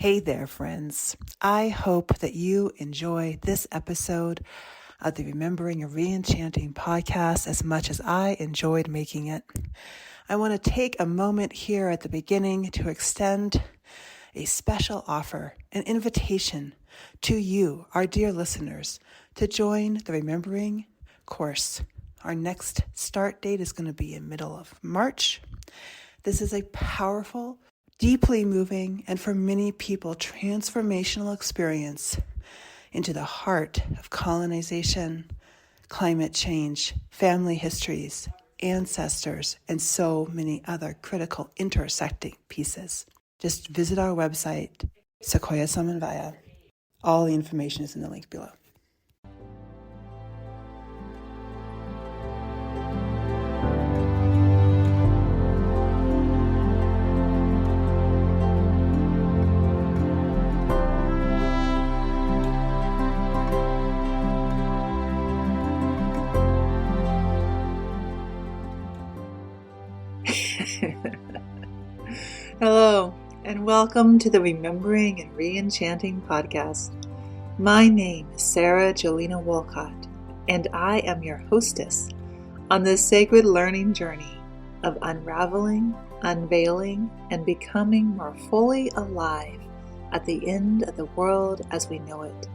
Hey there, friends. I hope that you enjoy this episode of the Remembering and Reenchanting podcast as much as I enjoyed making it. I want to take a moment here at the beginning to extend a special offer, an invitation to you, our dear listeners, to join the Remembering course. Our next start date is going to be in middle of March. This is a powerful, deeply moving, and for many people, transformational experience into the heart of colonization, climate change, family histories, ancestors, and so many other critical intersecting pieces. Just visit our website, Sequoia Samanvaya. All the information is in the link below. Hello, and welcome to the Remembering and Reenchanting podcast. My name is Sarah Jolena Wolcott, and I am your hostess on this sacred learning journey of unraveling, unveiling, and becoming more fully alive at the end of the world as we know it.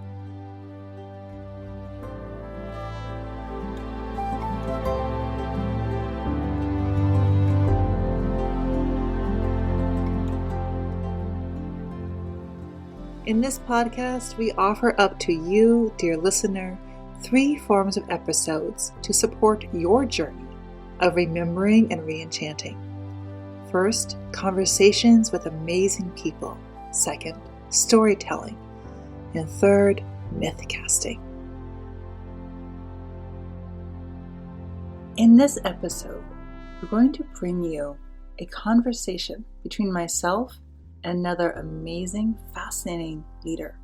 In this podcast, we offer up to you, dear listener, 3 forms of episodes to support your journey of remembering and reenchanting. First, conversations with amazing people. Second, storytelling. And third, myth casting. In this episode, we're going to bring you a conversation between myself and another amazing, fascinating leader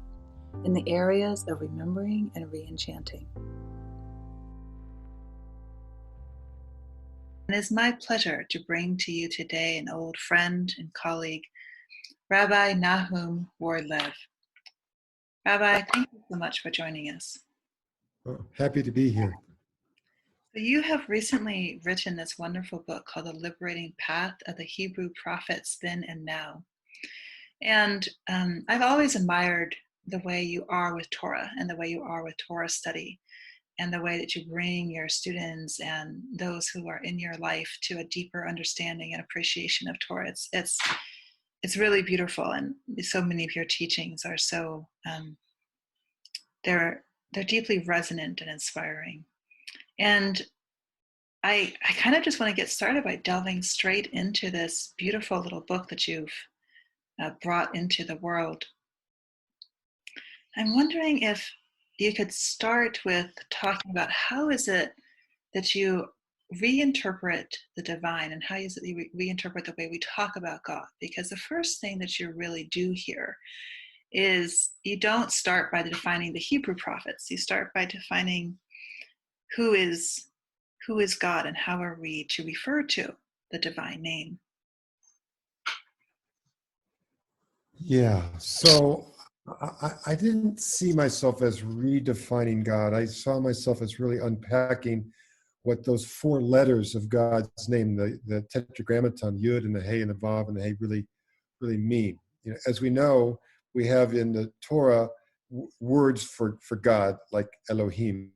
in the areas of remembering and reenchanting. It is my pleasure to bring to you today an old friend and colleague, Rabbi Nahum Ward-Lev. Rabbi, thank you so much for joining us. Oh, happy to be here. So you have recently written this wonderful book called The Liberating Path of the Hebrew Prophets Then and Now. And I've always admired the way you are with Torah and the way you are with Torah study and the way that you bring your students and those who are in your life to a deeper understanding and appreciation of Torah. It's really beautiful, and so many of your teachings are so they're deeply resonant and inspiring. And I kind of just want to get started by delving straight into this beautiful little book that you've brought into the world. I'm wondering if you could start with talking about how is it that you reinterpret the divine and how is it you reinterpret the way we talk about God? Because the first thing that you really do here is you don't start by defining the Hebrew prophets. You start by defining who is God and how are we to refer to the divine name. Yeah, so I didn't see myself as redefining God. I saw myself as really unpacking what those 4 letters of God's name, the tetragrammaton, Yud and the Hey and the Vav and the Hey, really mean. You know, as we know, we have in the Torah words for God, like Elohim.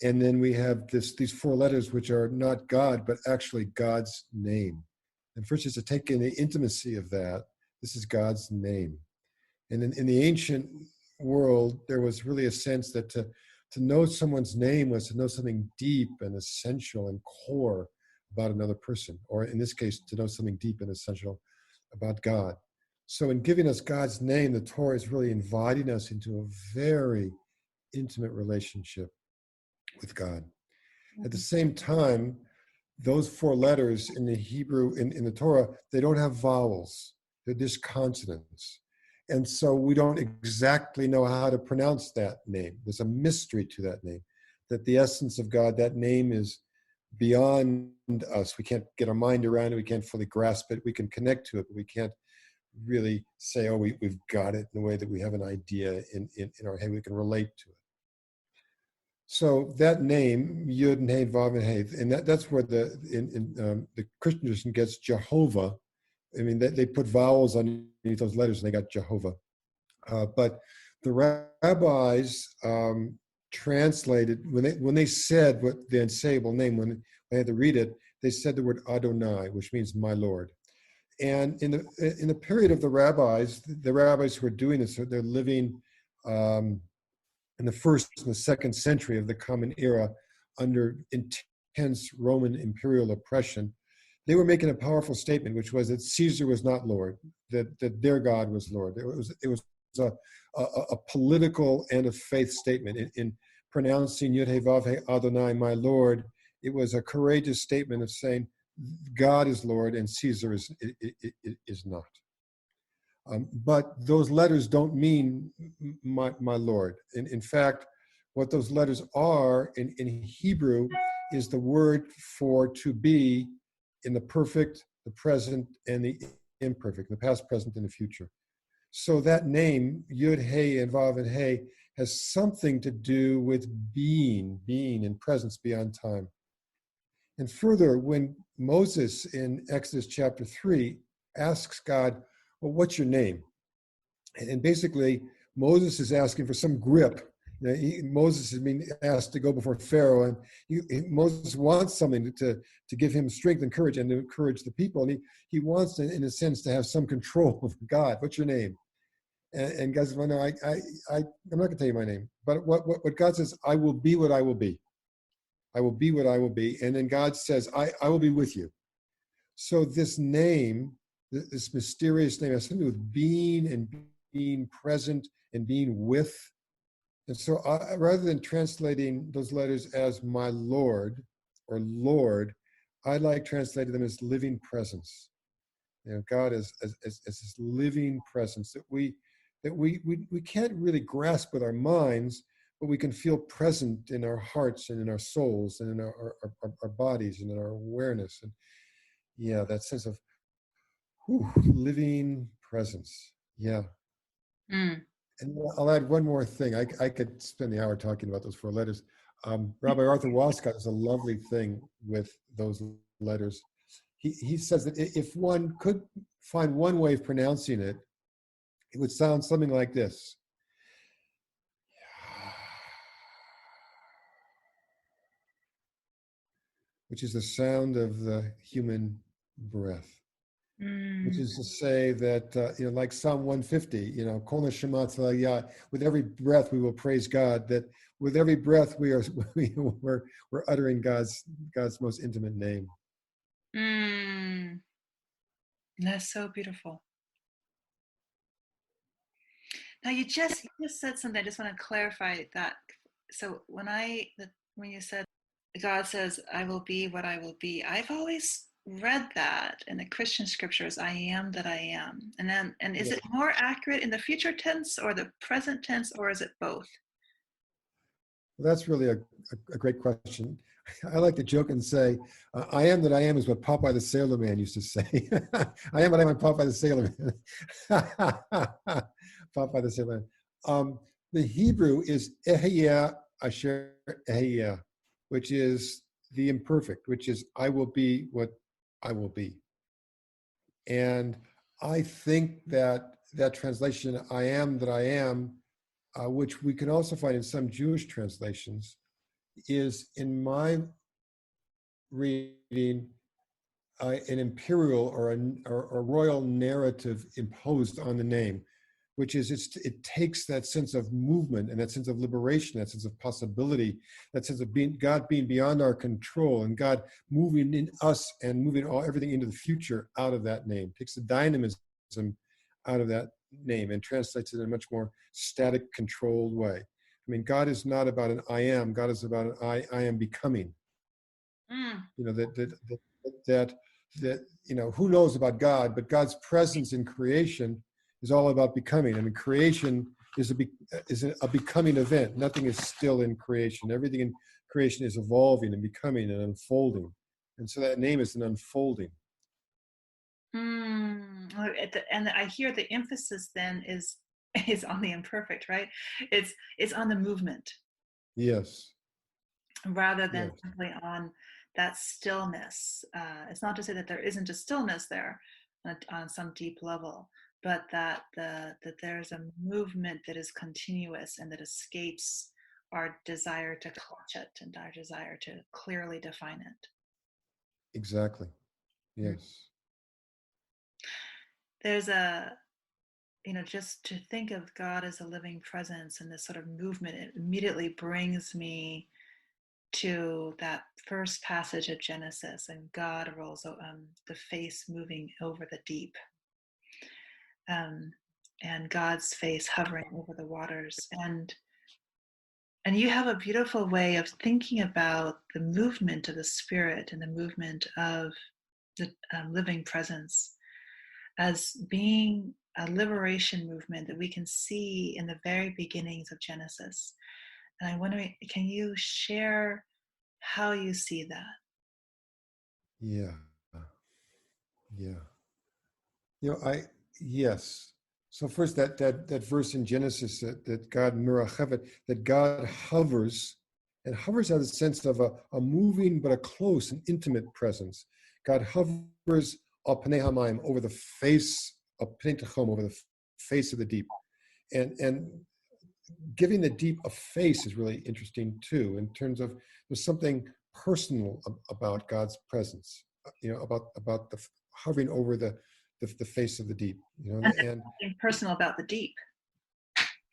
And then we have these 4 letters, which are not God, but actually God's name. And first is to take in the intimacy of that. This is God's name. And in the ancient world, there was really a sense that to know someone's name was to know something deep and essential and core about another person, or in this case, to know something deep and essential about God. So in giving us God's name, the Torah is really inviting us into a very intimate relationship with God. At the same time, those 4 letters in the Hebrew, in the Torah, they don't have vowels. They're just consonants. And so we don't exactly know how to pronounce that name. There's a mystery to that name, that the essence of God, that name is beyond us. We can't get our mind around it. We can't fully grasp it. We can connect to it, but we can't really say, oh, we've got it in a way that we have an idea in our head, we can relate to it. So that name, Yud and Hey, Vav and Hey, and that's where the Christian tradition gets Jehovah. I mean, they put vowels underneath those letters and they got Jehovah. But the rabbis translated, when they said what the unsayable name, when they had to read it, they said the word Adonai, which means my Lord. And in the period of the rabbis who are doing this, they're living in the first and the second century of the Common Era under intense Roman imperial oppression. They were making a powerful statement, which was that Caesar was not Lord, that their God was Lord. It was a political and a faith statement. In pronouncing Yud He Vav He Adonai, my Lord, it was a courageous statement of saying God is Lord and Caesar is not. But those letters don't mean my Lord. In fact, what those letters are in Hebrew is the word for to be in the perfect, the present, and the imperfect, the past, present, and the future. So that name, Yud, Hey, and Vav, and Hey, has something to do with being in presence beyond time. And further, when Moses in Exodus chapter 3 asks God, well, what's your name? And basically, Moses is asking for some grip. Moses is being asked to go before Pharaoh, and Moses wants something to give him strength and courage and to encourage the people. And he wants, in a sense, to have some control over God. What's your name? And God says, well, no, I'm not going to tell you my name. But what God says, I will be what I will be. I will be what I will be. And then God says, I will be with you. So this name, this mysterious name, has something to do with being and being present and being with. And so rather than translating those letters as my Lord or Lord, I like translating them as living presence. God as this living presence that we can't really grasp with our minds, but we can feel present in our hearts and in our souls and in our bodies and in our awareness. And yeah, that sense of living presence. Yeah. Mm. And I'll add one more thing. I could spend the hour talking about those four letters. Rabbi Arthur Wascott does a lovely thing with those letters. He says that if one could find one way of pronouncing it, it would sound something like this. Which is the sound of the human breath. Which is to say that, like Psalm 150, Kol Neshama Tzalaya, with every breath we will praise God, that with every breath we're uttering God's most intimate name. That's so beautiful. Now you just said something, I just want to clarify that. So when you said, God says, I will be what I will be, I've always read that in the Christian scriptures, I am that I am. And is it more accurate in the future tense or the present tense, or is it both? Well, that's really a great question. I like to joke and say, I am that I am is what Popeye the Sailor Man used to say. I am what I am, Popeye the Sailor Man. Popeye the Sailor Man. The Hebrew is Ehyeh Asher Ehyeh, which is the imperfect, which is I will be what I will be. And I think that translation, I am that I am, which we can also find in some Jewish translations, is, in my reading, an imperial or a royal narrative imposed on the name, which is it takes that sense of movement and that sense of liberation, that sense of possibility, that sense of God being beyond our control and God moving in us and moving everything into the future out of that name, takes the dynamism out of that name and translates it in a much more static, controlled way. I mean, God is not about an I am. God is about an I am becoming. That who knows about God, but God's presence in creation is all about becoming. I mean, creation is a becoming event. Nothing is still in creation. Everything in creation is evolving and becoming and unfolding. And so that name is an unfolding. And I hear the emphasis then is on the imperfect, right? It's on the movement Yes, rather than yes, simply on that stillness. It's not to say that there isn't a stillness there on some deep level, but that there's a movement that is continuous and that escapes our desire to clutch it and our desire to clearly define it. exactly. Mm. Yes. There's a just to think of God as a living presence and this sort of movement, it immediately brings me to that first passage of Genesis, and God rolls the face moving over the deep, um, and God's face hovering over the waters, and you have a beautiful way of thinking about the movement of the Spirit and the movement of the living presence as being a liberation movement that we can see in the very beginnings of Genesis. And I'm wondering, can you share how you see that? Yeah. Yeah. Yes. So first that verse in Genesis that God mirachevet, that God hovers, and hovers has a sense of a moving but a close and intimate presence. God hovers al pnei hamayim, over the face of pnei tachom, over the face of the deep. And giving the deep a face is really interesting too, in terms of there's something personal about God's presence, about the hovering over the face of the deep, And there's something personal about the deep.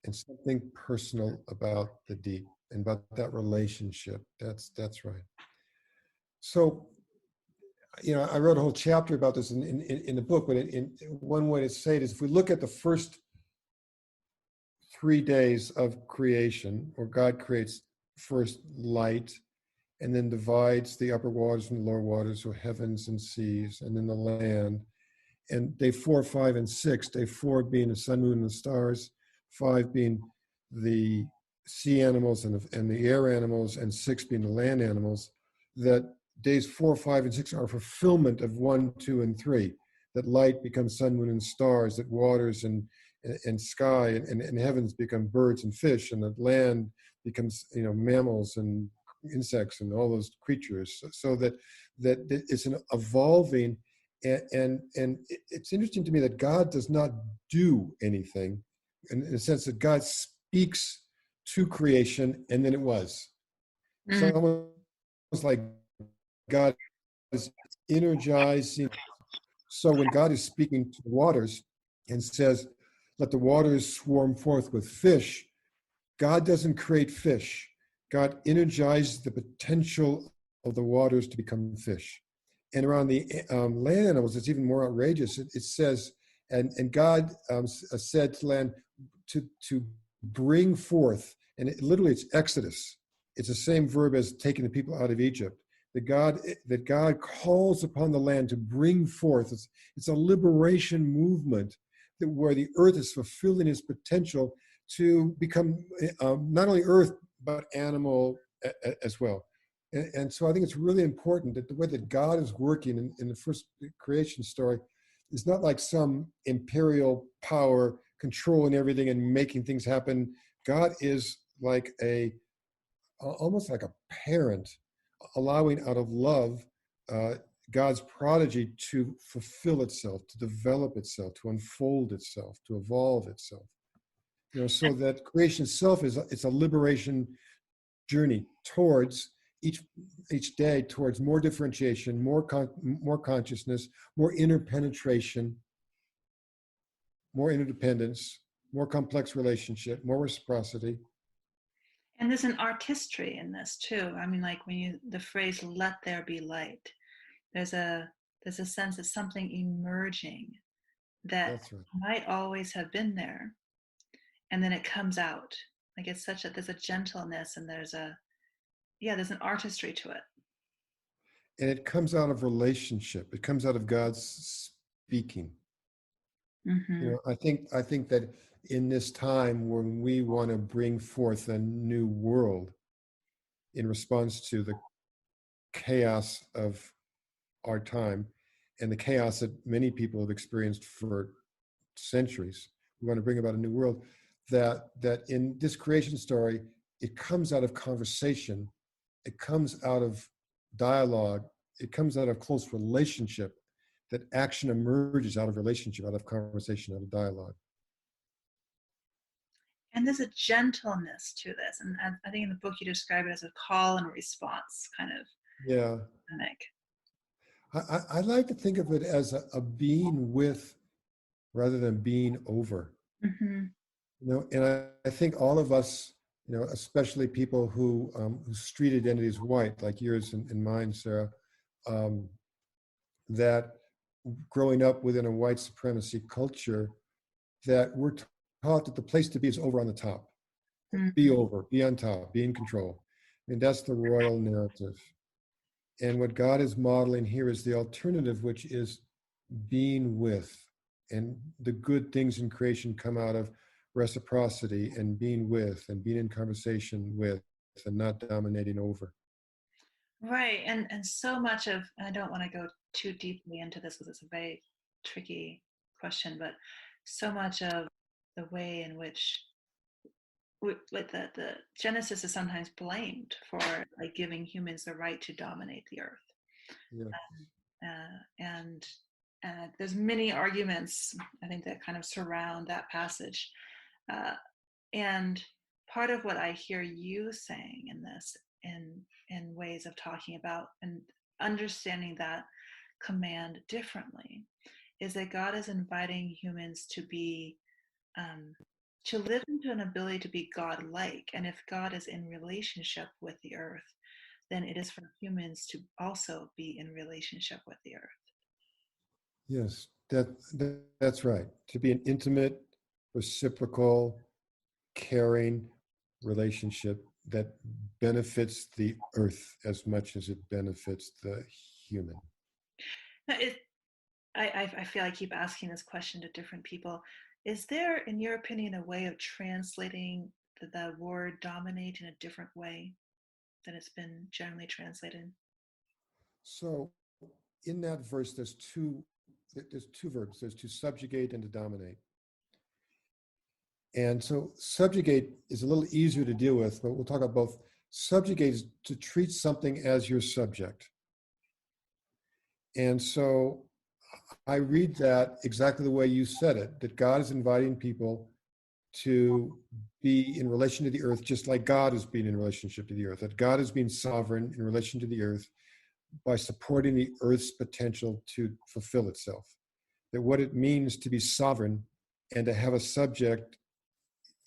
and something personal about the deep and about that relationship. That's right. So, I wrote a whole chapter about this in the book, but in one way to say it is, if we look at the first 3 days of creation, where God creates first light and then divides the upper waters from the lower waters, or heavens and seas, and then the land. And day 4, 5, and 6, day 4 being the sun, moon, and the stars, 5 being the sea animals and the air animals, and 6 being the land animals, that days 4, 5, and 6 are a fulfillment of 1, 2, and 3. That light becomes sun, moon, and stars, that waters and sky and heavens become birds and fish, and that land becomes mammals and insects and all those creatures. So that it's an evolving, and it's interesting to me that God does not do anything, in the sense that God speaks to creation and then it was. It's Mm. almost like God is energizing. So when God is speaking to the waters and says, "Let the waters swarm forth with fish," God doesn't create fish. God energizes the potential of the waters to become fish. And around the land animals, it's even more outrageous. It says, and God said to land to bring forth, and literally it's Exodus. It's the same verb as taking the people out of Egypt. That God calls upon the land to bring forth. It's a liberation movement where the earth is fulfilling its potential to become not only earth but animal as well. And so I think it's really important that the way that God is working in the first creation story is not like some imperial power controlling everything and making things happen. God is like almost like a parent, allowing out of love God's prodigy to fulfill itself, to develop itself, to unfold itself, to evolve itself. So that creation itself it's a liberation journey towards each day, towards more differentiation, more consciousness, more interpenetration, more interdependence, more complex relationship, more reciprocity. And there's an artistry in this too. I mean, like when the phrase "let there be light," there's a sense of something emerging that That's right. might always have been there, and then it comes out. Like it's there's a gentleness, and there's an artistry to it. And it comes out of relationship. It comes out of God's speaking. Mm-hmm. I think that in this time when we want to bring forth a new world in response to the chaos of our time, and the chaos that many people have experienced for centuries. We want to bring about a new world. That in this creation story, it comes out of conversation, it comes out of dialogue, it comes out of close relationship. That action emerges out of relationship, out of conversation, out of dialogue. And there's a gentleness to this, and I think in the book you describe it as a call and response kind of Yeah. dynamic. I like to think of it as a being with rather than being over. Mm-hmm. And I think all of us, especially people whose street identity is white, like yours and mine, Sarah, that growing up within a white supremacy culture, that we're taught that the place to be is over on the top. Mm-hmm. Be over, be on top, be in control. I mean, that's the royal narrative. And what God is modeling here is the alternative, which is being with. And the good things in creation come out of reciprocity and being with and being in conversation with and not dominating over. Right. And so much of, I don't want to go too deeply into this because it's a very tricky question, but so much of the way in which like the Genesis is sometimes blamed for like giving humans the right to dominate the earth. Yeah. And there's many arguments, I think, that kind of surround that passage. And part of what I hear you saying in this, in ways of talking about and understanding that command differently, is that God is inviting humans to be to live into an ability to be God-like. And if God is in relationship with the earth, then it is for humans to also be in relationship with the earth. Yes, that's right. To be an intimate, reciprocal, caring relationship that benefits the earth as much as it benefits the human. Now, I feel I keep asking this question to different people. Is there, in your opinion, a way of translating the word dominate in a different way than it's been generally translated? So in that verse, there's two verbs. There's to subjugate and to dominate. And so subjugate is a little easier to deal with, but we'll talk about both. Subjugate is to treat something as your subject. And so I read that exactly the way you said it, that God is inviting people to be in relation to the earth, just like God is being in relationship to the earth, that God is being sovereign in relation to the earth by supporting the earth's potential to fulfill itself. That what it means to be sovereign and to have a subject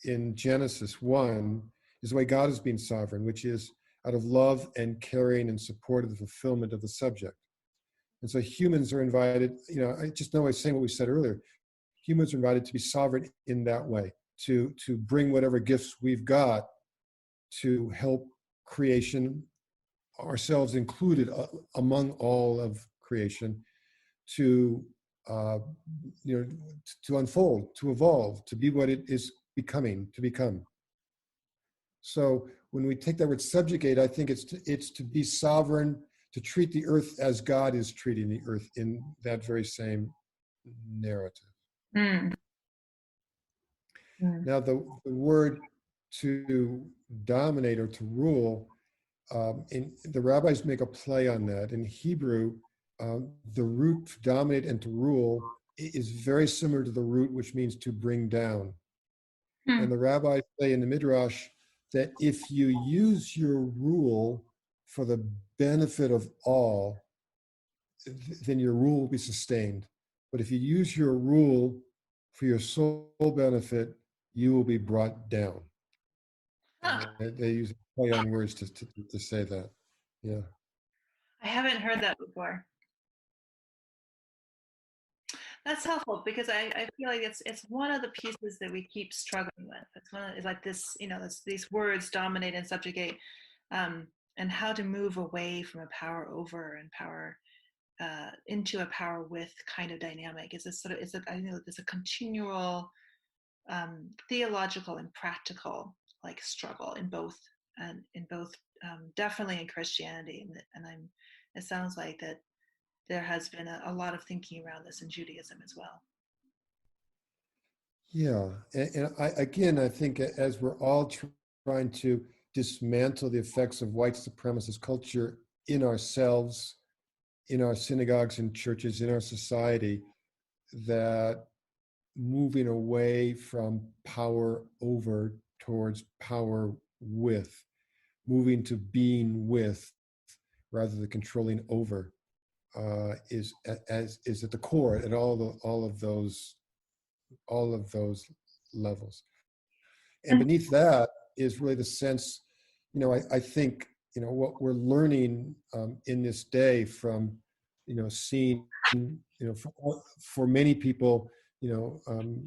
in Genesis 1 is the way God is being sovereign, which is out of love and caring and support of the fulfillment of the subject. And so humans are invited, I just know I was saying what we said earlier, humans are invited to be sovereign in that way, to bring whatever gifts we've got to help creation, ourselves included among all of creation, to unfold, to evolve, to be what it is to become. So when we take that word subjugate, I think it's to be sovereign, to treat the earth as God is treating the earth in that very same narrative. Mm. Now the word to dominate or to rule, and the rabbis make a play on that. In Hebrew, the root to dominate and to rule is very similar to the root which means to bring down. Mm. And the rabbis say in the Midrash that if you use your rule for the benefit of all, then your rule will be sustained. But if you use your rule for your sole benefit, you will be brought down. Huh. They use play on words to say that. Yeah. I haven't heard that before. That's helpful because I feel like it's one of the pieces that we keep struggling with. It's like this, these words dominate and subjugate, and how to move away from a power over and power into a power with kind of dynamic. I know there's a continual theological and practical like struggle in both, definitely in Christianity, and it sounds like that there has been a lot of thinking around this in Judaism as well. Yeah, and I think as we're all trying to dismantle the effects of white supremacist culture in ourselves, in our synagogues and churches, in our society, that moving away from power over towards power with, moving to being with rather than controlling over, is at the core at all of those levels. And beneath that is really the sense, I think, what we're learning in this day from, seeing, for many people,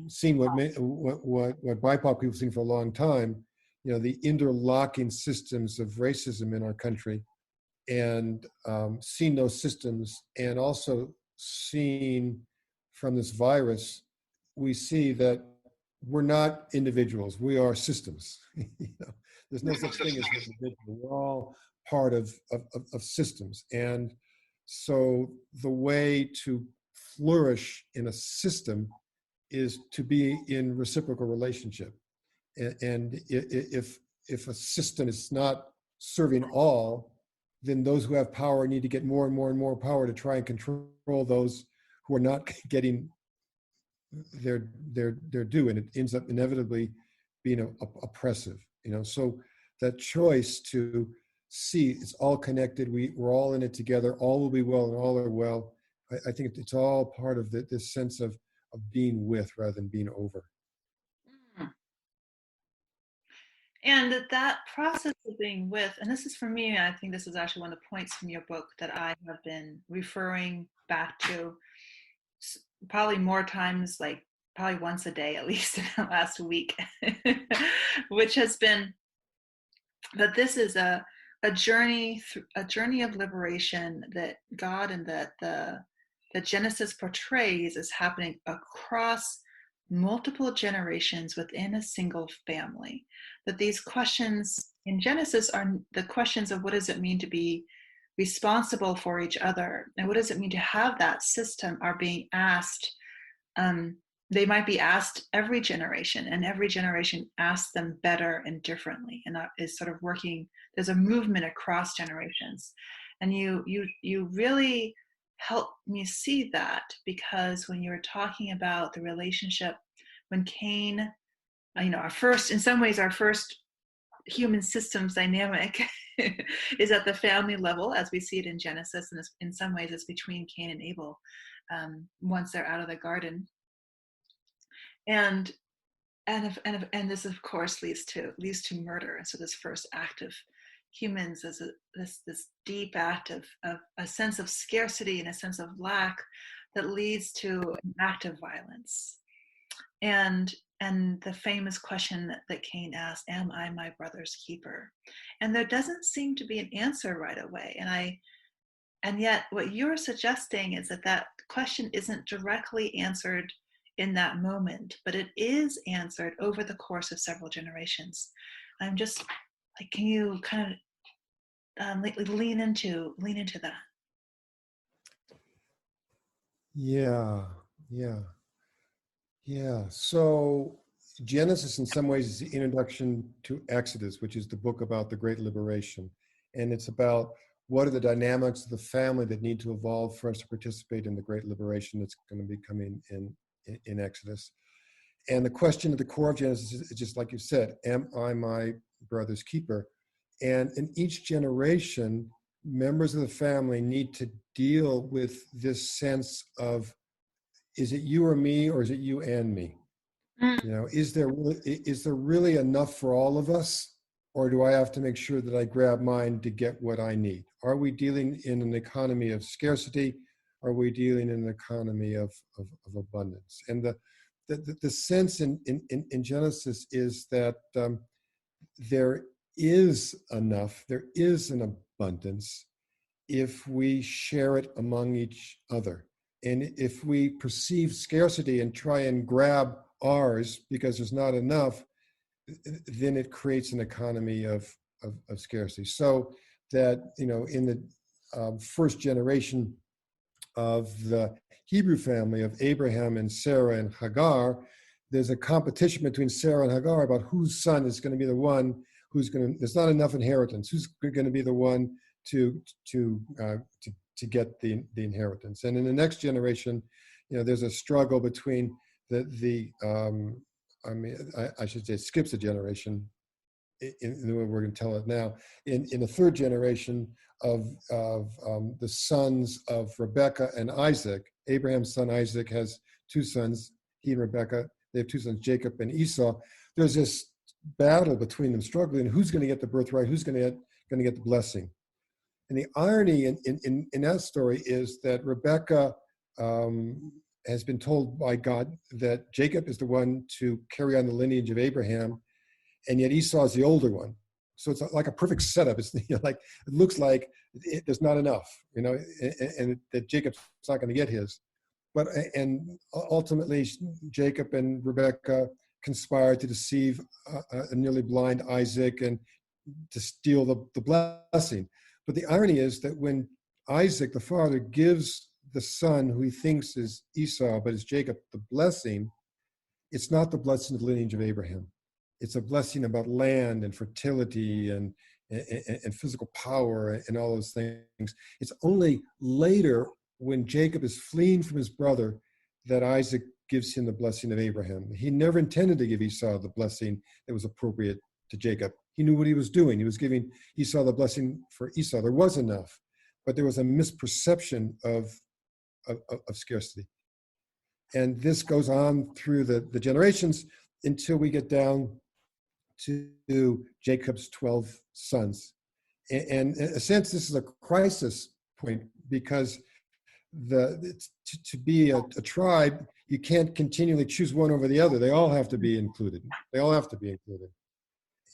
seeing what BIPOC people have seen for a long time, the interlocking systems of racism in our country, and seeing those systems, and also seeing from this virus, we see that we're not individuals, we are systems. There's no such thing as an individual. We're all part of systems. And so the way to flourish in a system is to be in reciprocal relationship. And if a system is not serving all, then those who have power need to get more and more and more power to try and control those who are not getting their due, and it ends up inevitably being oppressive. So that choice to see it's all connected, we're all in it together, all will be well and all are well. I think it's all part of this sense of being with rather than being over. And that process of being with, and this is for me, I think this is actually one of the points from your book that I have been referring back to probably more times, like probably once a day at least in the last week, which has been that this is a journey of liberation that God and that the Genesis portrays as happening across multiple generations within a single family. That these questions in Genesis are the questions of what does it mean to be responsible for each other, and what does it mean to have that system, are being asked. They might be asked every generation, and every generation asks them better and differently, and that is sort of working. There's a movement across generations, and you really helped me see that, because when you were talking about the relationship when Cain, our first, in some ways, our first human systems dynamic is at the family level as we see it in Genesis, and in some ways it's between Cain and Abel once they're out of the garden, and this of course leads to murder. And so this first act of humans is this deep act of a sense of scarcity and a sense of lack that leads to an act of violence. And the famous question that Cain asked, am I my brother's keeper? And there doesn't seem to be an answer right away. And yet what you're suggesting is that question isn't directly answered in that moment, but it is answered over the course of several generations. I'm just like, can you kind of lean into that? Yeah. So Genesis, in some ways, is the introduction to Exodus, which is the book about the Great Liberation. And it's about what are the dynamics of the family that need to evolve for us to participate in the Great Liberation that's going to be coming in Exodus. And the question at the core of Genesis is just like you said, am I my brother's keeper? And in each generation, members of the family need to deal with this sense of, is it you or me, or is it you and me? Is there really enough for all of us, or do I have to make sure that I grab mine to get what I need? Are we dealing in an economy of scarcity? Are we dealing in an economy of abundance? And the sense in Genesis is that there is enough, there is an abundance if we share it among each other. And if we perceive scarcity and try and grab ours because there's not enough, then it creates an economy of scarcity. So that, in the first generation of the Hebrew family of Abraham and Sarah and Hagar, there's a competition between Sarah and Hagar about whose son is going to be the one who's going to. There's not enough inheritance. Who's going to be the one to get the inheritance? And in the next generation, there's a struggle between I should say it skips a generation in the way we're going to tell it now. In the third generation of the sons of Rebekah and Isaac, Abraham's son Isaac has two sons. He and Rebekah, they have two sons, Jacob and Esau. There's this battle between them, struggling. Who's going to get the birthright? Who's going to get the blessing? And the irony in that story is that Rebekah has been told by God that Jacob is the one to carry on the lineage of Abraham, and yet Esau is the older one. So it's like a perfect setup. It's like it looks like there's not enough, and that Jacob's not going to get his. And ultimately, Jacob and Rebekah conspire to deceive a nearly blind Isaac and to steal the blessing. But the irony is that when Isaac, the father, gives the son who he thinks is Esau, but is Jacob, the blessing, it's not the blessing of the lineage of Abraham. It's a blessing about land and fertility and physical power and all those things. It's only later when Jacob is fleeing from his brother that Isaac gives him the blessing of Abraham. He never intended to give Esau the blessing that was appropriate to Jacob. He knew what he was doing. He was giving Esau the blessing for Esau. There was enough, but there was a misperception of scarcity. And this goes on through the generations until we get down to Jacob's 12 sons. And in a sense, this is a crisis point because to be a tribe, you can't continually choose one over the other. They all have to be included.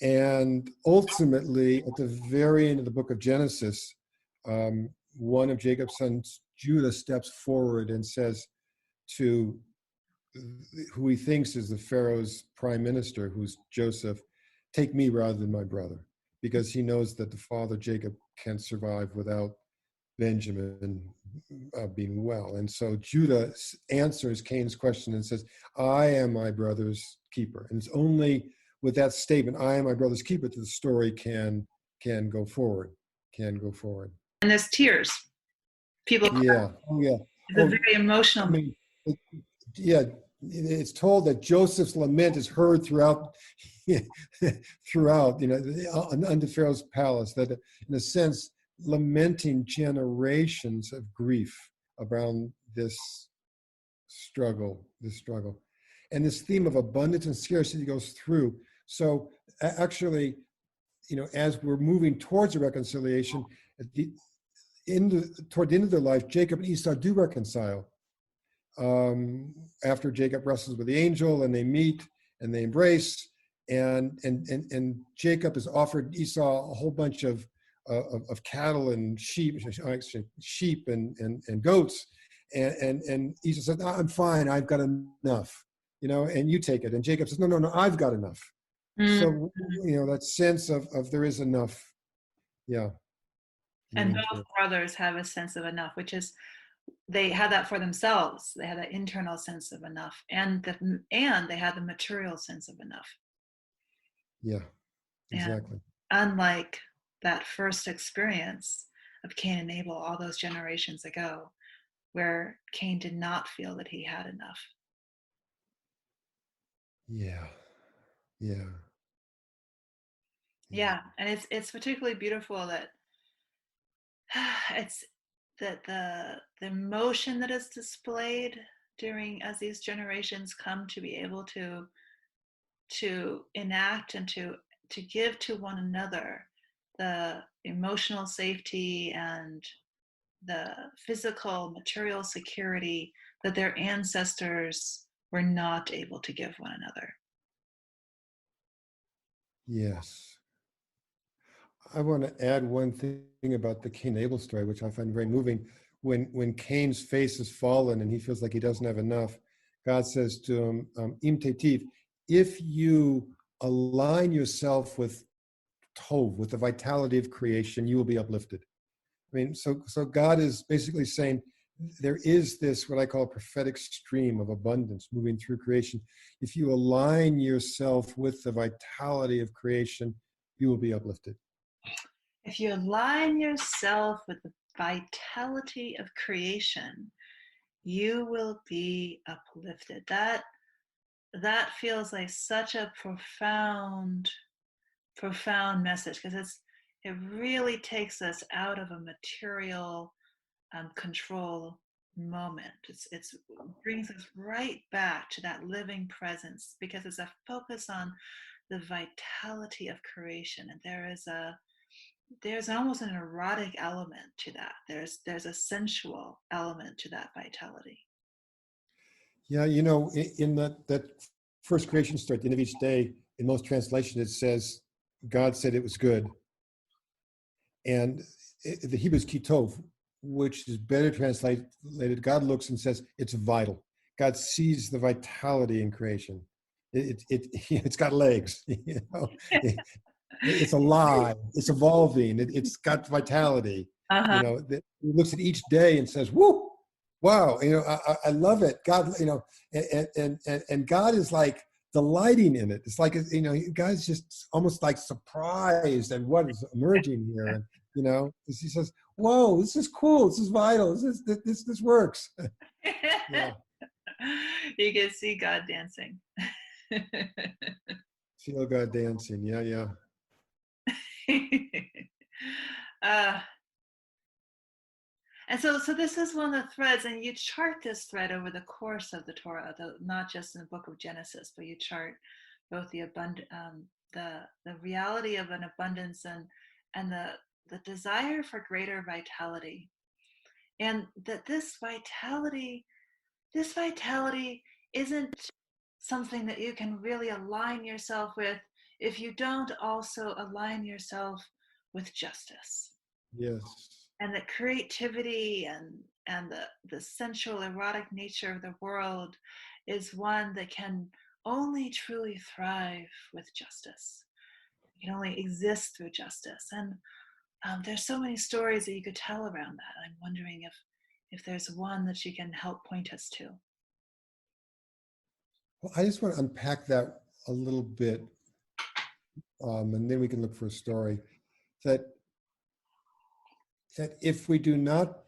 And ultimately, at the very end of the book of Genesis, one of Jacob's sons, Judah, steps forward and says to who he thinks is the Pharaoh's prime minister, who's Joseph, take me rather than my brother, because he knows that the father, Jacob, can't survive without Benjamin being well. And so Judah answers Cain's question and says, I am my brother's keeper. And it's only with that statement, I am my brother's keeper, that the story can go forward. And there's tears. People cry. Yeah. Oh, yeah. It's a very emotional. It's told that Joseph's lament is heard throughout under Pharaoh's palace, that in a sense, lamenting generations of grief around this struggle. And this theme of abundance and scarcity goes through. So actually, as we're moving towards a reconciliation, toward the end of their life, Jacob and Esau do reconcile. After Jacob wrestles with the angel and they meet and they embrace, and Jacob has offered Esau a whole bunch of cattle and sheep and goats, and Esau says, I'm fine, I've got enough, and you take it. And Jacob says, no, I've got enough. So that sense of there is enough. Yeah. And both brothers have a sense of enough, which is they had that for themselves. They had that internal sense of enough, and they had the material sense of enough. Yeah, exactly. And unlike that first experience of Cain and Abel all those generations ago, where Cain did not feel that he had enough. Yeah, and it's particularly beautiful that it's that the emotion that is displayed as these generations come to be able to enact and to give to one another the emotional safety and the physical material security that their ancestors were not able to give one another. Yes. I want to add one thing about the Cain Abel story, which I find very moving. When Cain's face is fallen and he feels like he doesn't have enough, God says to him, Im tetiv, if you align yourself with Tov, with the vitality of creation, you will be uplifted. I mean, so God is basically saying, there is this, what I call a prophetic stream of abundance moving through creation. If you align yourself with the vitality of creation, you will be uplifted. If you align yourself with the vitality of creation, you will be uplifted. That feels like such a profound message, because it really takes us out of a material control moment. It brings us right back to that living presence, because it's a focus on the vitality of creation, and there's almost an erotic element to that. There's a sensual element to that vitality. Yeah, in that first creation story at the end of each day, in most translations, it says, God said it was good. And the Hebrew is kitov, which is better translated, God looks and says, it's vital. God sees the vitality in creation. It's got legs, it's alive, it's evolving, it's got vitality. He looks at each day and says, whoo, wow, I love it. God, and God is like delighting in it. It's like, God's just almost like surprised at what is emerging here. And, he says, whoa, this is cool. This is vital. This works. Yeah. You can see God dancing. Feel God dancing. Yeah. And so this is one of the threads, and you chart this thread over the course of the Torah, not just in the book of Genesis, but you chart both the reality of an abundance and the desire for greater vitality, and that this vitality isn't something that you can really align yourself with if you don't also align yourself with justice. Yes. And that creativity and the sensual erotic nature of the world is one that can only truly thrive with justice. It can only exist through justice. And there's so many stories that you could tell around that. I'm wondering if there's one that you can help point us to. Well, I just want to unpack that a little bit, and then we can look for a story. That if we do not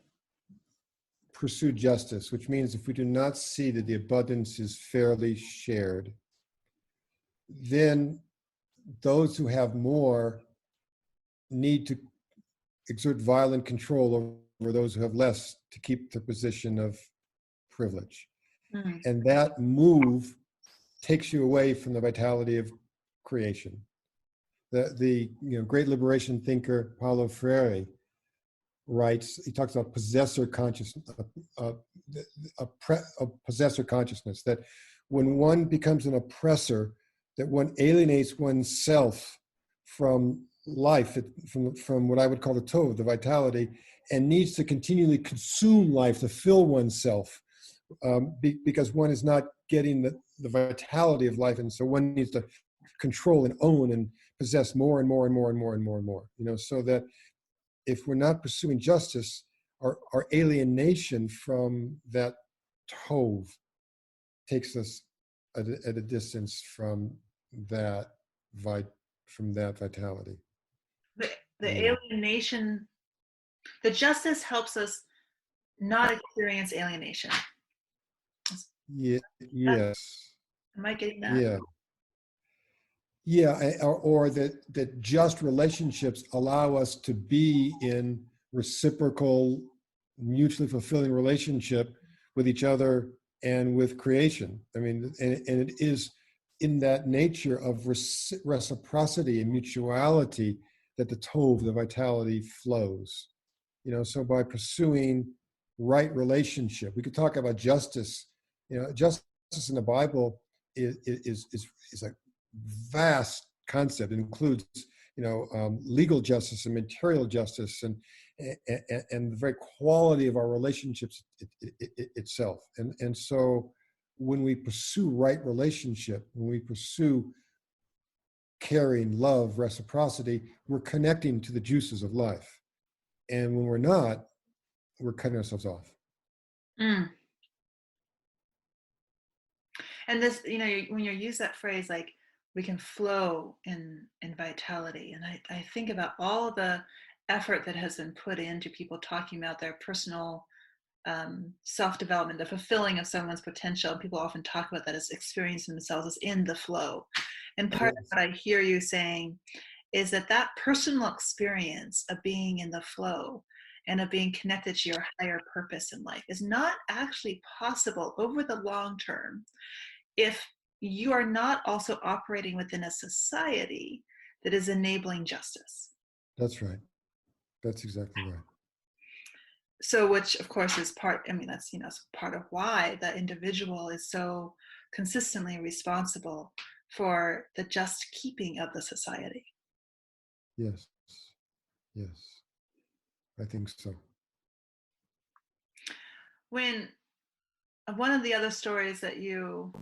pursue justice, which means if we do not see that the abundance is fairly shared, then those who have more need to exert violent control over those who have less to keep their position of privilege. Mm. And that move takes you away from the vitality of creation. The great liberation thinker Paulo Freire writes, he talks about possessor consciousness, a possessor consciousness, that when one becomes an oppressor, that one alienates oneself from life, from what I would call the tov, the vitality, and needs to continually consume life to fill oneself, because one is not getting the vitality of life, and so one needs to control and own and possess more and more and more and more and more and more, so that if we're not pursuing justice, our alienation from that tov takes us at a distance from that vitality. The alienation, the justice helps us not experience alienation. Yeah. Yes. Am I getting that? Yeah. Yeah, or that just relationships allow us to be in reciprocal, mutually fulfilling relationship with each other and with creation. I mean, and it is in that nature of reciprocity and mutuality that the tov, the vitality, flows. So by pursuing right relationship, we could talk about justice. Justice in the Bible is a vast concept. It includes, legal justice and material justice and the very quality of our relationships itself. And so when we pursue right relationship, when we pursue caring, love, reciprocity, we're connecting to the juices of life. And when we're not, we're cutting ourselves off. Mm. And this, when you use that phrase, like we can flow in vitality, and I think about all the effort that has been put into people talking about their personal self-development, the fulfilling of someone's potential. People often talk about that as experiencing themselves as in the flow. And part of Yes, what I hear you saying is that personal experience of being in the flow and of being connected to your higher purpose in life is not actually possible over the long term if you are not also operating within a society that is enabling justice. that's right. That's exactly right. So, which of course is part, that's part of why the individual is so consistently responsible for the just keeping of the society. Yes, yes, I think so. When one of the other stories that you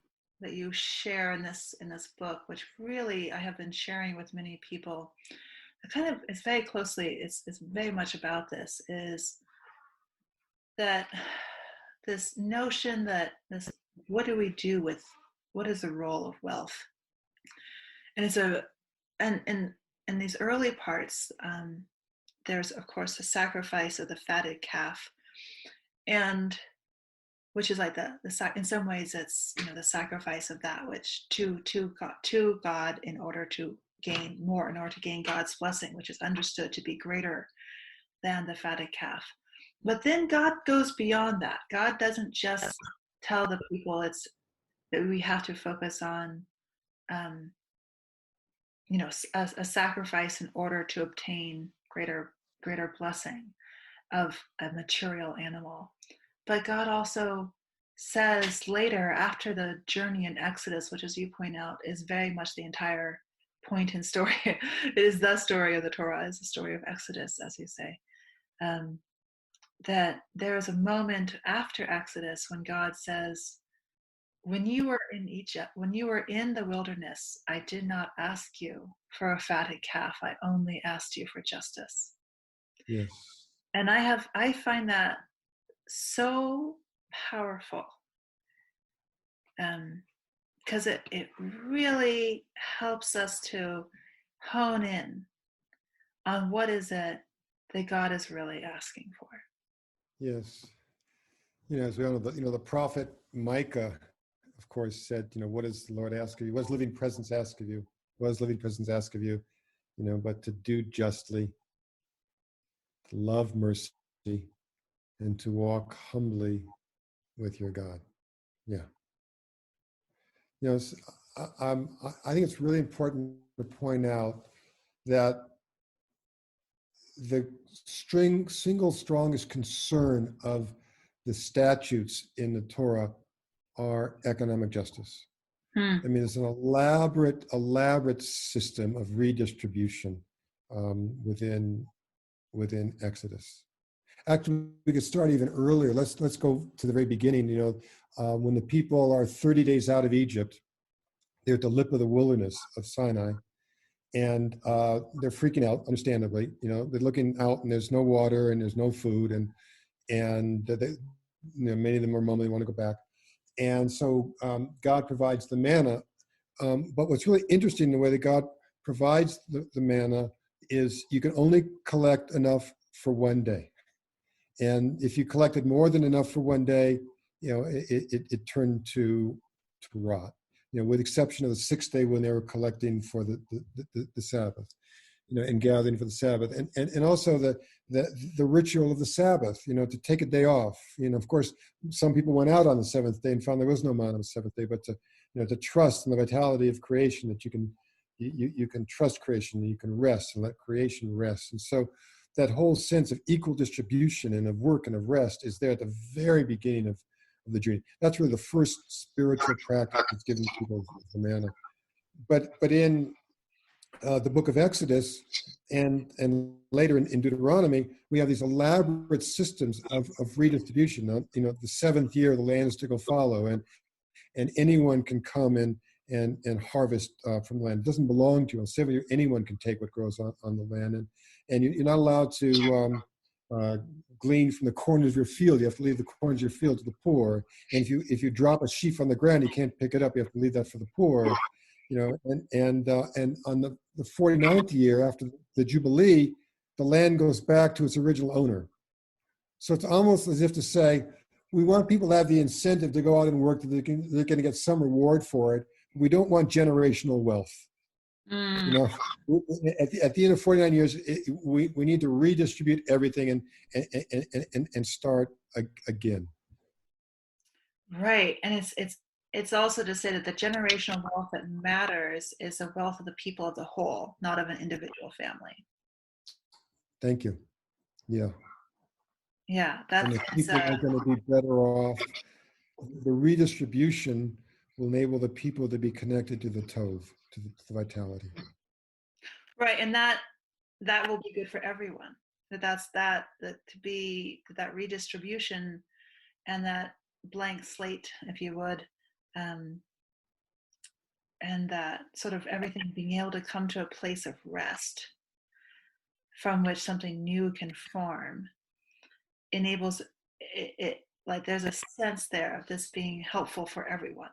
share in this book, which really I have been sharing with many people, it's very closely, it's very much about this, is that this notion that this, what do we do with, what is the role of wealth? And it's and in these early parts, there's of course the sacrifice of the fatted calf, and which is like in some ways it's the sacrifice of that which to God in order to gain more, in order to gain God's blessing, which is understood to be greater than the fatted calf. But then God goes beyond that. God doesn't just tell the people that we have to focus on um, a sacrifice in order to obtain greater blessing of a material animal. But God also says later, after the journey in Exodus, which as you point out is very much the entire point and story, it is the story of the Torah, is the story of Exodus, as you say, that there is a moment after Exodus when God says, when you were in Egypt, when you were in the wilderness, I did not ask you for a fatted calf. I only asked you for justice. Yes, And I find that so powerful, because it really helps us to hone in on what is it that God is really asking for. yes. As we all know, the prophet Micah, of course, said, what does the Lord ask of you? What does living presence ask of you? What does living presence ask of you? But to do justly, to love mercy, and to walk humbly with your God. Yeah. I think it's really important to point out that the single strongest concern of the statutes in the Torah are economic justice. I mean, it's an elaborate system of redistribution within Exodus. Actually, we could start even earlier. Let's go to the very beginning. When the people are 30 days out of Egypt, they're at the lip of the wilderness of Sinai, and they're freaking out, understandably. They're looking out, and there's no water, and there's no food, and they, many of them are mumbling, want to go back. And so God provides the manna. But what's really interesting, the way that God provides the manna, is you can only collect enough for one day. And if you collected more than enough for one day, it turned to rot. With exception of the sixth day when they were collecting for the Sabbath, and gathering for the Sabbath, and also the ritual of the Sabbath, to take a day off. Of course, some people went out on the seventh day and found there was no man on the seventh day, but to trust in the vitality of creation, that you can trust creation, and you can rest and let creation rest. And so that whole sense of equal distribution and of work and of rest is there at the very beginning of the journey. That's really the first spiritual practice that's given people the manna. But in the book of Exodus and later in Deuteronomy, we have these elaborate systems of redistribution. The seventh year, the land is to go follow, and anyone can come and harvest from the land. It doesn't belong to you. On 7th year, anyone can take what grows on the land, and you're not allowed to glean from the corners of your field. You have to leave the corners of your field to the poor. And if you drop a sheaf on the ground, you can't pick it up. You have to leave that for the poor. And on the 49th year after the Jubilee, the land goes back to its original owner. So it's almost as if to say, we want people to have the incentive to go out and work, that they're going to get some reward for it. We don't want generational wealth. At the end of 49 years, we need to redistribute everything and start again. Right. And it's also to say that the generational wealth that matters is the wealth of the people of the whole, not of an individual family. Thank you. Yeah. Yeah. And the people are going to be better off. The redistribution will enable the people to be connected to the Tov, to the vitality. Right. And that will be good for everyone. That redistribution and that blank slate, if you would, and that sort of everything being able to come to a place of rest from which something new can form enables it like there's a sense there of this being helpful for everyone,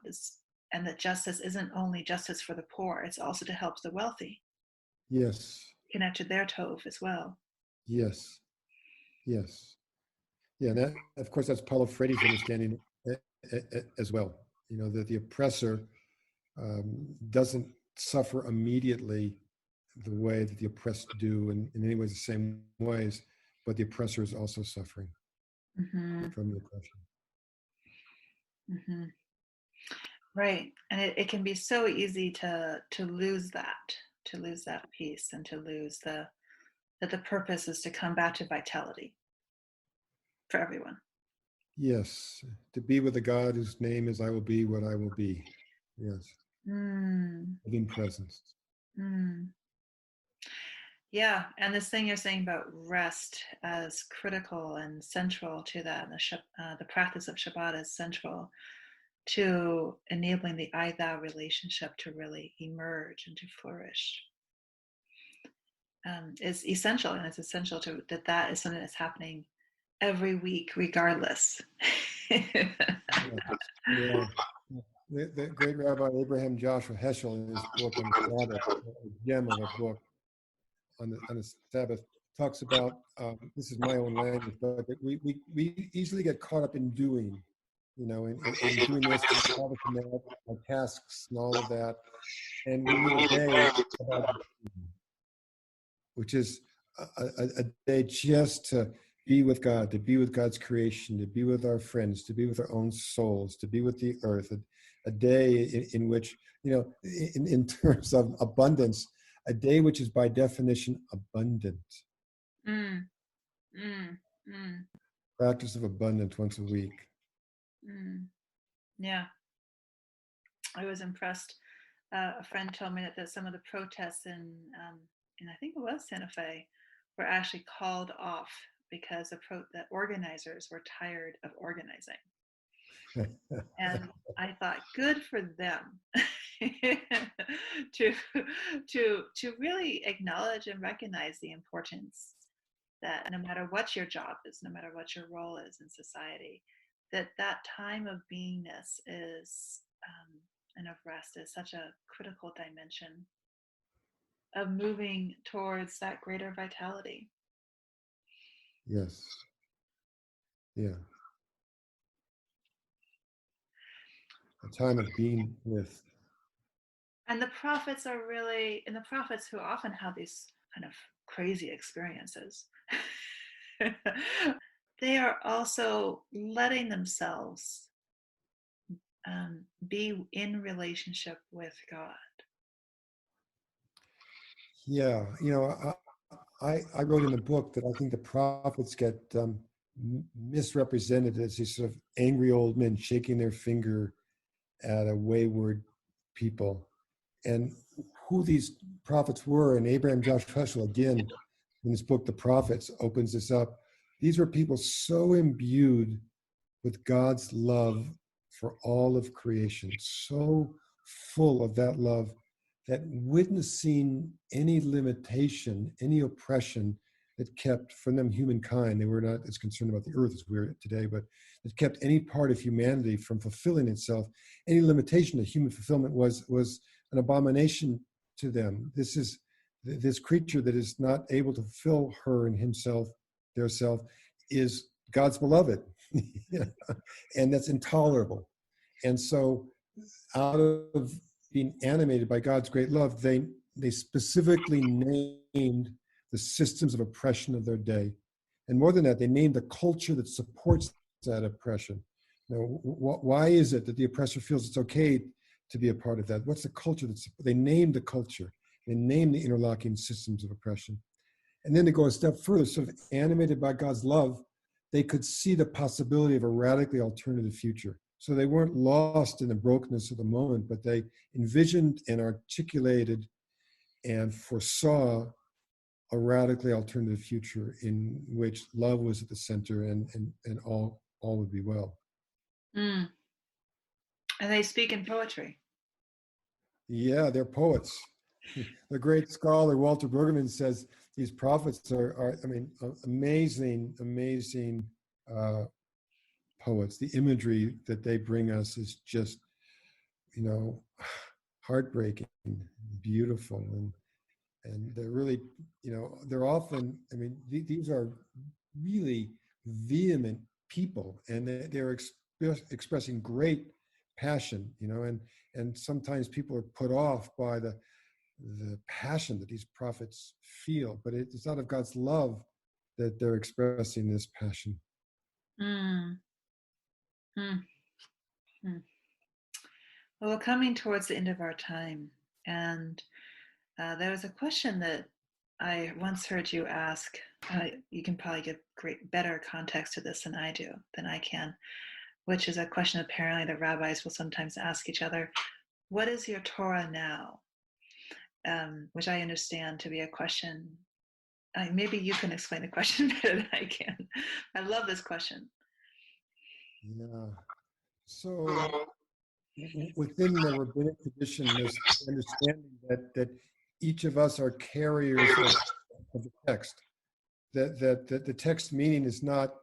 and that justice isn't only justice for the poor, it's also to help the wealthy. Yes. Connect to their Tov as well. Yes. Yes. Yeah, and that, of course, that's Paulo Freire's understanding as well. That the oppressor doesn't suffer immediately the way that the oppressed do, and in many ways the same ways, but the oppressor is also suffering from the oppression. Right, and it can be so easy to lose that piece, and to lose that the purpose is to come back to vitality for everyone. Yes, to be with a God whose name is I will be what I will be. Yes. Living presence. Yeah, and this thing you're saying about rest as critical and central to that, and the practice of Shabbat is central to enabling the I-thou relationship to really emerge and to flourish. Is essential, and it's essential to that is something that's happening every week, regardless. Yeah. The great Rabbi Abraham Joshua Heschel, in his book on the Sabbath, a gem of a book on the Sabbath, talks about, this is my own language, but we easily get caught up in doing, in doing this, our tasks and all of that. And we need a day about, which is a day just to be with God, to be with God's creation, to be with our friends, to be with our own souls, to be with the earth, a day in which, in terms of abundance, a day which is by definition abundant. Practice of abundance once a week. Yeah. I was impressed. A friend told me that some of the protests in I think it was Santa Fe were actually called off because the organizers were tired of organizing. And I thought, good for them to really acknowledge and recognize the importance that no matter what your job is, no matter what your role is in society, that time of beingness is and of rest is such a critical dimension of moving towards that greater vitality. Yes. Yeah. A time of being with. And the prophets who often have these kind of crazy experiences, they are also letting themselves be in relationship with God. Yeah, I wrote in the book that I think the prophets get misrepresented as these sort of angry old men shaking their finger at a wayward people. And who these prophets were, and Abraham Joshua Heschel, again, in his book, The Prophets, opens this up. These were people so imbued with God's love for all of creation, so full of that love, that witnessing any limitation, any oppression, that kept, from them, humankind. They were not as concerned about the earth as we are today, but that kept any part of humanity from fulfilling itself. Any limitation of human fulfillment was an abomination to them. This is this creature that is not able to fulfill her and himself, their self, is God's beloved. And that's intolerable. And so out of being animated by God's great love, they specifically named the systems of oppression of their day. And more than that, they named the culture that supports that oppression. You know, why is it that the oppressor feels it's okay to be a part of that? What's the culture that's, they named the culture. They named the interlocking systems of oppression. And then to go a step further, sort of animated by God's love, they could see the possibility of a radically alternative future. So they weren't lost in the brokenness of the moment, but they envisioned and articulated and foresaw a radically alternative future in which love was at the center and all would be well. Mm. And they speak in poetry. Yeah, they're poets. The great scholar Walter Brueggemann says these prophets are amazing poets. The imagery that they bring us is just, heartbreaking, beautiful, and they're really, they're often, these are really vehement people, and they're expressing great passion, and sometimes people are put off by the passion that these prophets feel, but it's out of God's love that they're expressing this passion. Mm. Mm. Mm. Well, we're coming towards the end of our time, and there was a question that I once heard you ask. You can probably give better context to this than I can, which is a question apparently that rabbis will sometimes ask each other. What is your Torah now? Which I understand to be a question. Maybe you can explain the question better than I can. I love this question. Yeah. So within the rabbinic tradition, there's understanding that each of us are carriers of the text. That the text meaning is not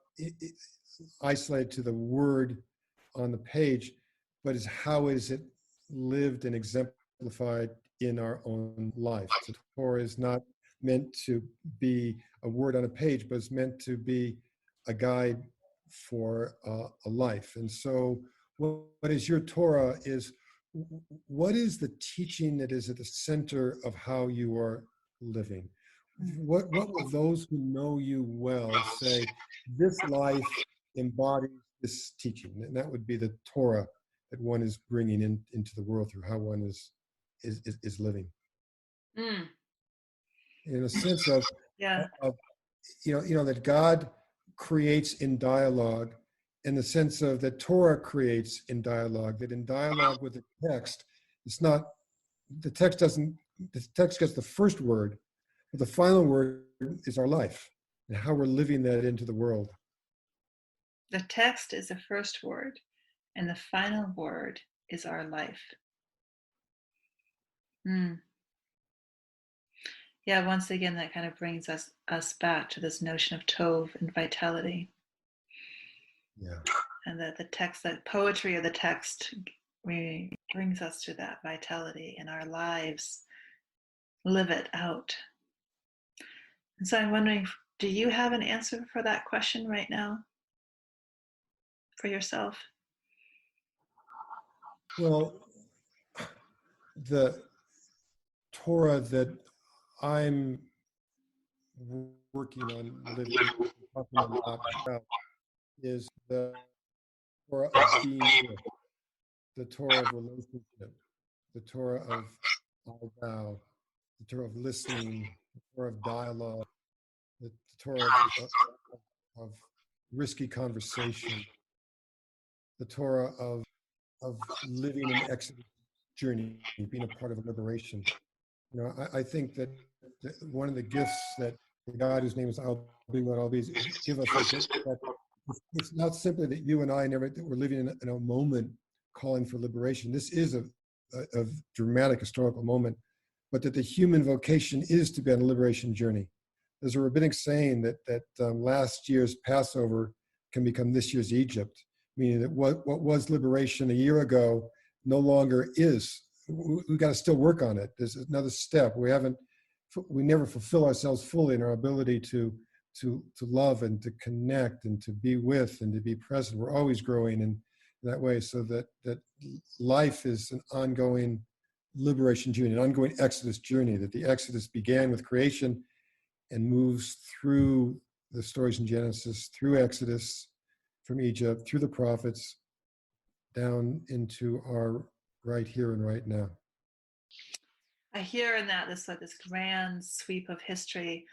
isolated to the word on the page, but is how is it lived and exemplified in our own life. So the Torah is not meant to be a word on a page, but it's meant to be a guide for a life. And so what is your Torah is, what is the teaching that is at the center of how you are living? What will those who know you well say, this life embodies this teaching? And that would be the Torah that one is bringing into the world through how one is living. Mm. In a sense of, yeah. That God creates in dialogue, in the sense of that Torah creates in dialogue, that in dialogue with the text, the text gets the first word, but the final word is our life and how we're living that into the world. The text is the first word, and the final word is our life. Mm. Yeah, once again, that kind of brings us back to this notion of tov and vitality. Yeah. And that the text, that poetry of the text brings us to that vitality in our lives, live it out. And so I'm wondering, do you have an answer for that question right now for yourself? Well, the Torah that I'm working on living, talking about is the Torah of being with, the Torah of relationship, the Torah of thou, the Torah of listening, the Torah of dialogue, the Torah of risky conversation, the Torah of living an exodus journey, being a part of a liberation. I think that one of the gifts that God, whose name is I'll be what I'll be, give us that it's not simply that you and I that we're living in a moment calling for liberation. This is a dramatic historical moment, but that the human vocation is to be on a liberation journey. there's a rabbinic saying that last year's Passover can become this year's Egypt, meaning that what was liberation a year ago no longer is. We've got to still work on it. There's another step. We never fulfill ourselves fully in our ability to love and to connect and to be with and to be present. We're always growing in that way, so that life is an ongoing liberation journey, an ongoing Exodus journey, that the Exodus began with creation and moves through the stories in Genesis, through Exodus, from Egypt, through the prophets, down into our right here and right now. I hear in that this grand sweep of history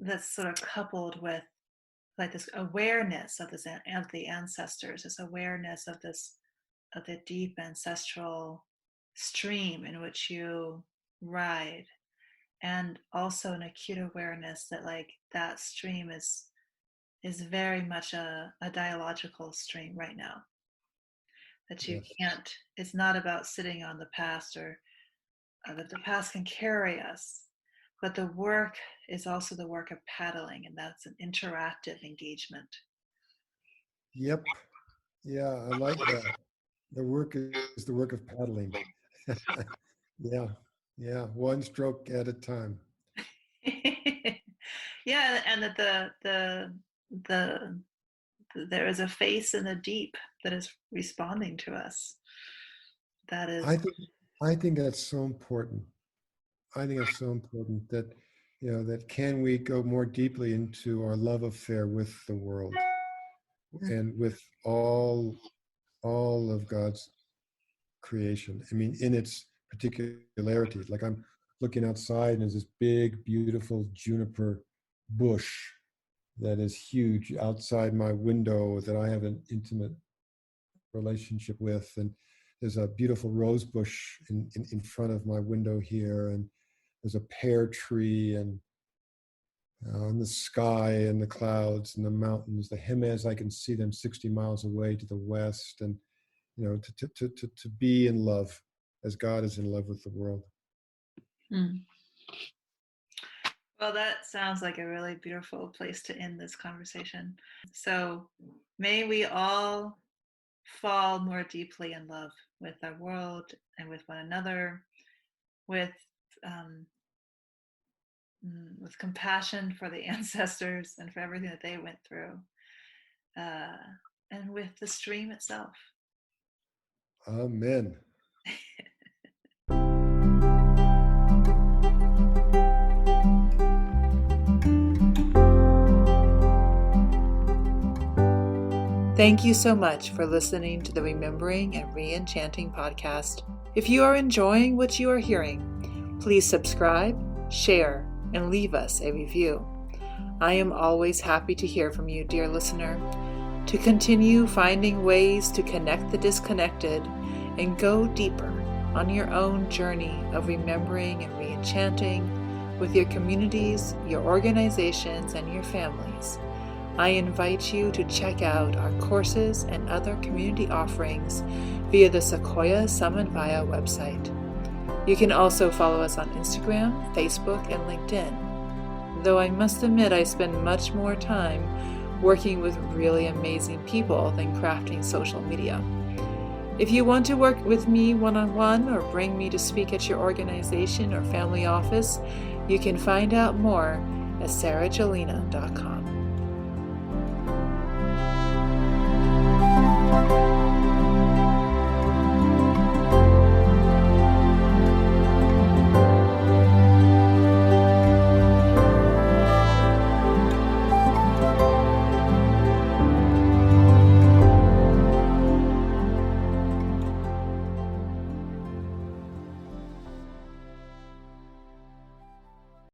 that's sort of coupled with like this awareness of the ancestors, this awareness of the deep ancestral stream in which you ride, and also an acute awareness that like that stream is very much a dialogical stream right now. That you can't. It's not about sitting on the past, or that the past can carry us. But the work is also the work of paddling, and that's an interactive engagement. Yep. Yeah, I like that. The work is the work of paddling. Yeah, one stroke at a time. Yeah, and that there is a face in the deep that is responding to us. That is. I think that's so important. I think it's so important that, that can we go more deeply into our love affair with the world and with all of God's creation. I mean, in its particularity. Like I'm looking outside and there's this big, beautiful juniper bush that is huge outside my window that I have an intimate relationship with. And there's a beautiful rose bush in front of my window here. And there's a pear tree, and in the sky and the clouds and the mountains, the Himalayas, I can see them 60 miles away to the west. And, to be in love as God is in love with the world. Well, that sounds like a really beautiful place to end this conversation. So may we all fall more deeply in love with our world and with one another, with compassion for the ancestors and for everything that they went through, and with the stream itself. Amen. Thank you so much for listening to the Remembering and Re-Enchanting podcast. If you are enjoying what you are hearing, please subscribe, share, and leave us a review. I am always happy to hear from you, dear listener, to continue finding ways to connect the disconnected and go deeper on your own journey of remembering and re-enchanting with your communities, your organizations, and your families. I invite you to check out our courses and other community offerings via the Sequoia Samanvaya website. You can also follow us on Instagram, Facebook, and LinkedIn. Though I must admit I spend much more time working with really amazing people than crafting social media. If you want to work with me one-on-one or bring me to speak at your organization or family office, you can find out more at sarahjelena.com.